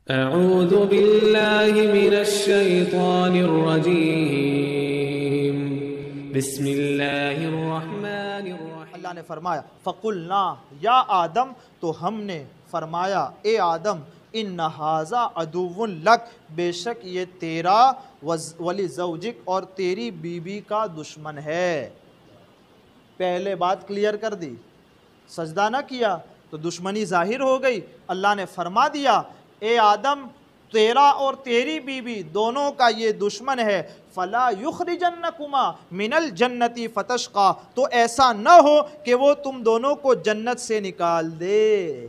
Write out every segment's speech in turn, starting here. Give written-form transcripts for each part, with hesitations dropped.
اعوذ باللہ من الشیطان الرجیم بسم اللہ الرحمن الرحیم۔ اللہ نے فرمایا فَقُلْنَا یا آدم، تو ہم نے فرمایا اے آدم، اِنَّ هَذَا عَدُوٌّ لَكَ، بے شک یہ تیرا وَلِزَوْجِكَ اور تیری بیوی کا دشمن ہے۔ پہلے بات کلیئر کر دی، سجدہ نہ کیا تو دشمنی ظاہر ہو گئی۔ اللہ نے فرما دیا اے آدم، تیرا اور تیری بیوی دونوں کا یہ دشمن ہے، فَلَا يُخْرِجَنَّكُمَا مِنَ الْجَنَّةِ فَتَشْقَى، تو ایسا نہ ہو کہ وہ تم دونوں کو جنت سے نکال دے۔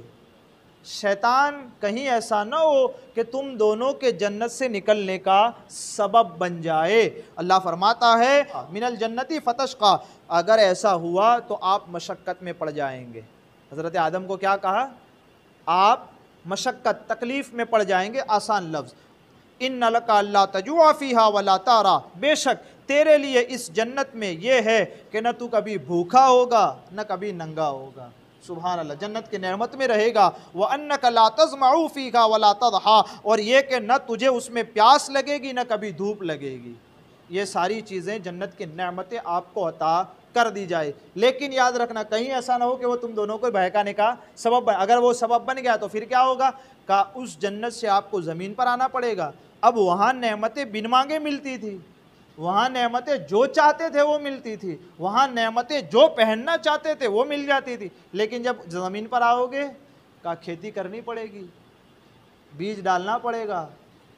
شیطان کہیں ایسا نہ ہو کہ تم دونوں کے جنت سے نکلنے کا سبب بن جائے۔ اللہ فرماتا ہے من الجنتی فتشقى، اگر ایسا ہوا تو آپ مشقت میں پڑ جائیں گے۔ حضرت آدم کو کیا کہا؟ آپ مشقت تکلیف میں پڑ جائیں گے، آسان لفظ۔ ان لک اللہ تجوع فیہا ولا تعرا، بے شک تیرے لیے اس جنت میں یہ ہے کہ نہ تو کبھی بھوکا ہوگا نہ کبھی ننگا ہوگا۔ سبحان اللہ، جنت کی نعمت میں رہے گا۔ وَأَنَّكَ لَا تَظْمَعُ فِيهَا وَلَا تَضْحَىٰ، اور یہ کہ نہ تجھے اس میں پیاس لگے گی نہ کبھی دھوپ لگے گی۔ یہ ساری چیزیں جنت کی نعمتیں آپ کو عطا کر دی جائے، لیکن یاد رکھنا کہیں ایسا نہ ہو کہ وہ تم دونوں کو بہکانے کا سبب بنے۔ اگر وہ سبب بن گیا تو پھر کیا ہوگا؟ کہ اس جنت سے آپ کو زمین پر آنا پڑے گا۔ اب وہاں نعمتیں بن مانگے ملتی تھی، وہاں نعمتیں جو چاہتے تھے وہ ملتی تھی، وہاں نعمتیں جو پہننا چاہتے تھے وہ مل جاتی تھی، لیکن جب زمین پر آؤ گے کہ کھیتی کرنی پڑے گی، بیج ڈالنا پڑے گا،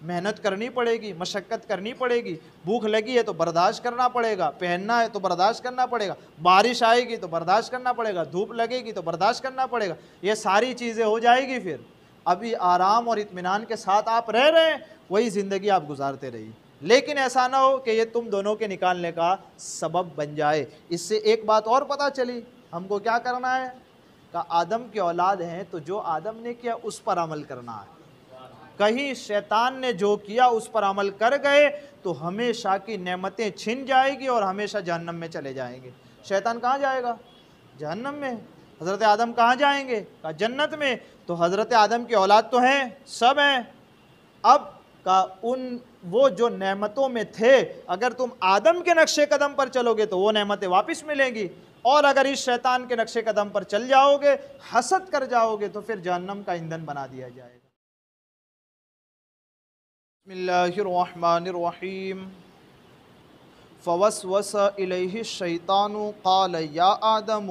محنت کرنی پڑے گی، مشقت کرنی پڑے گی، بھوک لگی ہے تو برداشت کرنا پڑے گا، پہننا ہے تو برداشت کرنا پڑے گا، بارش آئے گی تو برداشت کرنا پڑے گا، دھوپ لگے گی تو برداشت کرنا پڑے گا، یہ ساری چیزیں ہو جائے گی۔ پھر ابھی آرام اور اطمینان کے ساتھ آپ رہ رہے ہیں، وہی زندگی آپ گزارتے رہیے، لیکن ایسا نہ ہو کہ یہ تم دونوں کے نکالنے کا سبب بن جائے۔ اس سے ایک بات اور پتہ چلی، ہم کو کیا کرنا ہے؟ کہ آدم کی اولاد ہیں تو جو آدم نے کیا اس پر عمل کرنا ہے۔ کہیں شیطان نے جو کیا اس پر عمل کر گئے تو ہمیشہ کی نعمتیں چھن جائے گی اور ہمیشہ جہنم میں چلے جائیں گے۔ شیطان کہاں جائے گا؟ جہنم میں۔ حضرت آدم کہاں جائیں گے؟ کہ جنت میں۔ تو حضرت آدم کی اولاد تو ہیں، سب ہیں۔ اب کا وہ جو نعمتوں میں تھے، اگر تم آدم کے نقش قدم پر چلو گے تو وہ نعمتیں واپس ملیں گی، اور اگر اس شیطان کے نقش قدم پر چل جاؤ گے، حسد کر جاؤ گے تو پھر جہنم کا ایندھن بنا دیا جائے گا۔ بسم اللہ الرحمن الرحیم۔ فوسوس الیہ الشیطان قال یا آدم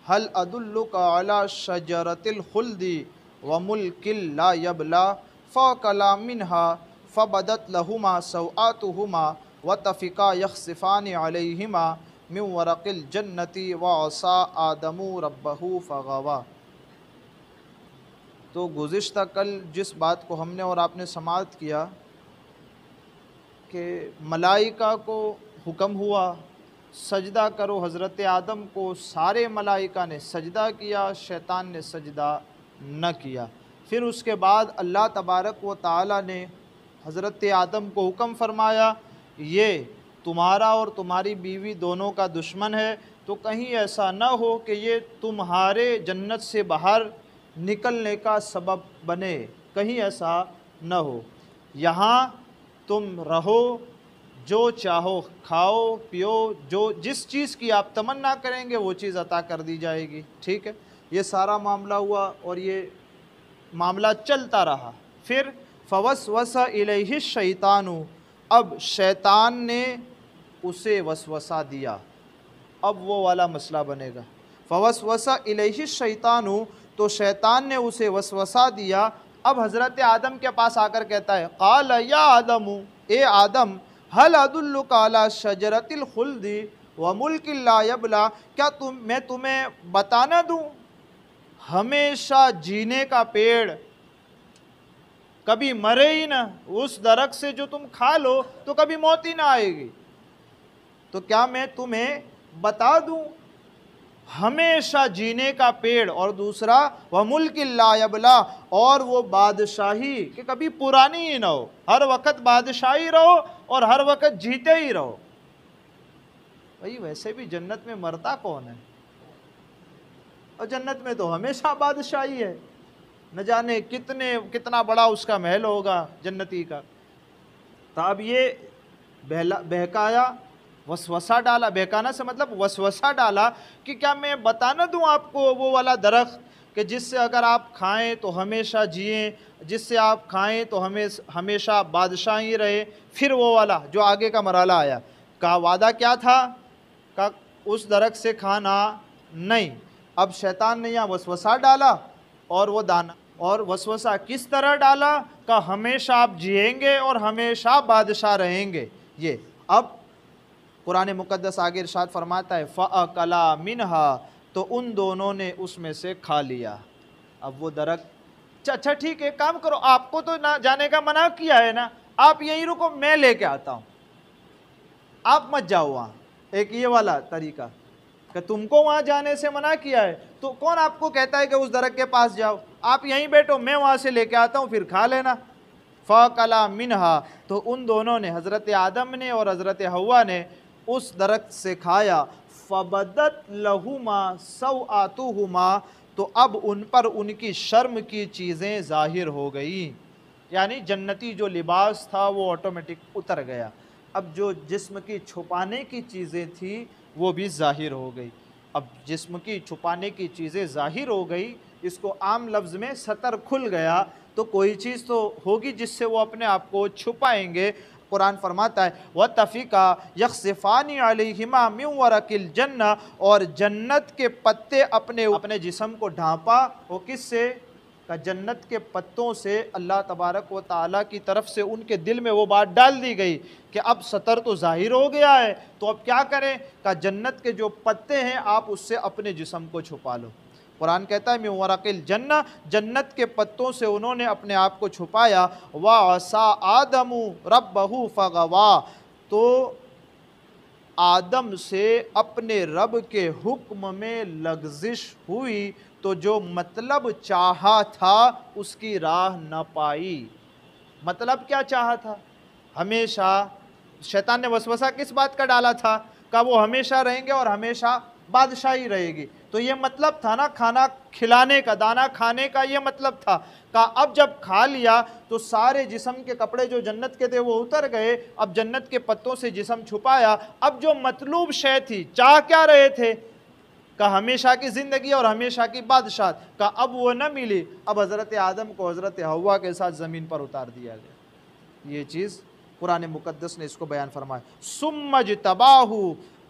هل ادلک علی شجرۃ الخلد وملک لا یبلی فاکلا منها فبدت لهما سوآتهما وطفقا یخصفان علیہما من ورق الجنۃ وعصى آدم ربہ فغوی۔ تو گزشتہ کل جس بات کو ہم نے اور آپ نے سماعت کیا کہ ملائکہ کو حکم ہوا سجدہ کرو حضرت آدم کو، سارے ملائکہ نے سجدہ کیا، شیطان نے سجدہ نہ کیا۔ پھر اس کے بعد اللہ تبارک و تعالی نے حضرت آدم کو حکم فرمایا یہ تمہارا اور تمہاری بیوی دونوں کا دشمن ہے، تو کہیں ایسا نہ ہو کہ یہ تمہارے جنت سے باہر نکلنے کا سبب بنے، کہیں ایسا نہ ہو۔ یہاں تم رہو، جو چاہو کھاؤ پیو، جو جس چیز کی آپ تمنا کریں گے وہ چیز عطا کر دی جائے گی، ٹھیک ہے؟ یہ سارا معاملہ ہوا اور یہ معاملہ چلتا رہا۔ پھر فوسوس الیہ الشیطان، اب شیطان نے اسے وسوسہ دیا، اب وہ والا مسئلہ بنے گا۔ فوسوس الیہ الشیطان، تو شیطان نے اسے وسوسہ دیا۔ اب حضرت آدم کے پاس آ کر کہتا ہے قال یا آدم، اے آدم هل ادلک علی شجرۃ الخلد وملک لا یبلی، کیا میں تمہیں بتانا دوں ہمیشہ جینے کا پیڑ، کبھی مرے ہی نہ، اس درخت سے جو تم کھا لو تو کبھی موت ہی نہ آئے گی، تو کیا میں تمہیں بتا دوں ہمیشہ جینے کا پیڑ، اور دوسرا وَمُلْكٍ لَا يَبْلَىٰ، اور وہ بادشاہی کہ کبھی پرانی ہی نہ ہو، ہر وقت بادشاہی رہو اور ہر وقت جیتے ہی رہو۔ بھئی ویسے بھی جنت میں مرتا کون ہے؟ اور جنت میں تو ہمیشہ بادشاہی ہے۔ نہ جانے کتنا بڑا اس کا محل ہوگا جنتی کا۔ تو اب یہ بہکایا، وسوسہ ڈالا، بہکانا سے مطلب وسوسہ ڈالا کہ کیا میں بتا نہ دوں آپ کو وہ والا درخت کہ جس سے اگر آپ کھائیں تو ہمیشہ جئیں، جس سے آپ کھائیں تو ہمیشہ بادشاہی رہے۔ پھر وہ والا جو آگے کا مرحلہ آیا، کہا وعدہ کیا تھا، کہا اس درخت سے کھانا نہیں۔ اب شیطان نے یہاں وسوسہ ڈالا اور وہ دانا، اور وسوسہ کس طرح ڈالا، کہا ہمیشہ آپ جئیں گے اور ہمیشہ بادشاہ رہیں گے۔ یہ اب قرآن مقدس آگے ارشاد فرماتا ہے فَأَكَلَا مِنْهَا، تو ان دونوں نے اس میں سے کھا لیا۔ اب وہ درخت، اچھا ٹھیک ہے، کام کرو، آپ کو تو نہ جانے کا منع کیا ہے نا، آپ یہیں رکو، میں لے کے آتا ہوں، آپ مت جاؤ وہاں۔ ایک یہ والا طریقہ کہ تم کو وہاں جانے سے منع کیا ہے تو کون آپ کو کہتا ہے کہ اس درخت کے پاس جاؤ، آپ یہیں بیٹھو، میں وہاں سے لے کے آتا ہوں، پھر کھا لینا۔ فَأَكَلَا مِنْهَا، تو ان دونوں نے، حضرت آدم نے اور حضرت حوا نے اس درخت سے کھایا۔ فَبَدَتْ لَهُمَا سَوْآتُهُمَا، تو اب ان پر ان کی شرم کی چیزیں ظاہر ہو گئی، یعنی جنتی جو لباس تھا وہ آٹومیٹک اتر گیا، اب جو جسم کی چھپانے کی چیزیں تھیں وہ بھی ظاہر ہو گئی۔ اب جسم کی چھپانے کی چیزیں ظاہر ہو گئی، اس کو عام لفظ میں ستر کھل گیا، تو کوئی چیز تو ہوگی جس سے وہ اپنے آپ کو چھپائیں گے۔ قرآن فرماتا ہے وَاتَّفِقَا يَخْصِفَانِ عَلَيْهِمَا مِنْ وَرَقِ الْجَنَّةِ، اور جنت کے پتے اپنے جسم کو ڈھانپا، وہ کس سے، کہ جنت کے پتوں سے اللہ تبارک و تعالیٰ کی طرف سے ان کے دل میں وہ بات ڈال دی گئی کہ اب ستر تو ظاہر ہو گیا ہے تو اب کیا کریں، کہ جنت کے جو پتے ہیں آپ اس سے اپنے جسم کو چھپا لو۔ قرآن کہتا ہے من ورق الجنہ، جنت کے پتوں سے انہوں نے اپنے آپ کو چھپایا۔ وَعَصَىٰ آدَمُ رَبَّهُ فَغَوَىٰ، تو آدم سے اپنے رب کے حکم میں لغزش ہوئی، تو جو مطلب چاہا تھا اس کی راہ نہ پائی۔ مطلب کیا چاہا تھا، ہمیشہ شیطان نے وسوسہ کس بات کا ڈالا تھا، کہ وہ ہمیشہ رہیں گے اور ہمیشہ بادشاہی رہے گی، تو یہ مطلب تھا نا کھانا کھلانے کا، دانا کھانے کا، یہ مطلب تھا کہ اب جب کھا لیا تو سارے جسم کے کپڑے جو جنت کے تھے وہ اتر گئے، اب جنت کے پتوں سے جسم چھپایا، اب جو مطلوب شے تھی، چاہ کیا رہے تھے، کہ ہمیشہ کی زندگی اور ہمیشہ کی بادشاہت، کہ اب وہ نہ ملی، اب حضرت آدم کو حضرت حوا کے ساتھ زمین پر اتار دیا گیا۔ یہ چیز قرآن مقدس نے اس کو بیان فرمایا۔ ثم اجتباہ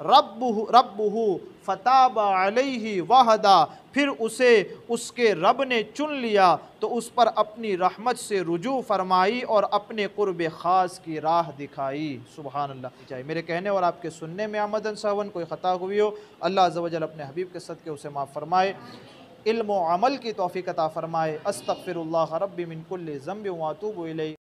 ربہ فتاب علیہ وہدا، پھر اسے اس کے رب نے چن لیا تو اس پر اپنی رحمت سے رجوع فرمائی اور اپنے قرب خاص کی راہ دکھائی۔ سبحان اللہ۔ میرے کہنے اور آپ کے سننے میں آمدن سہون کوئی خطا ہوئی ہو، اللہ عز و جل اپنے حبیب کے صدقے اسے معاف فرمائے، علم و عمل کی توفیق عطا فرمائے۔ استغفر اللہ ربی من کل ذنب واتوب الیہ۔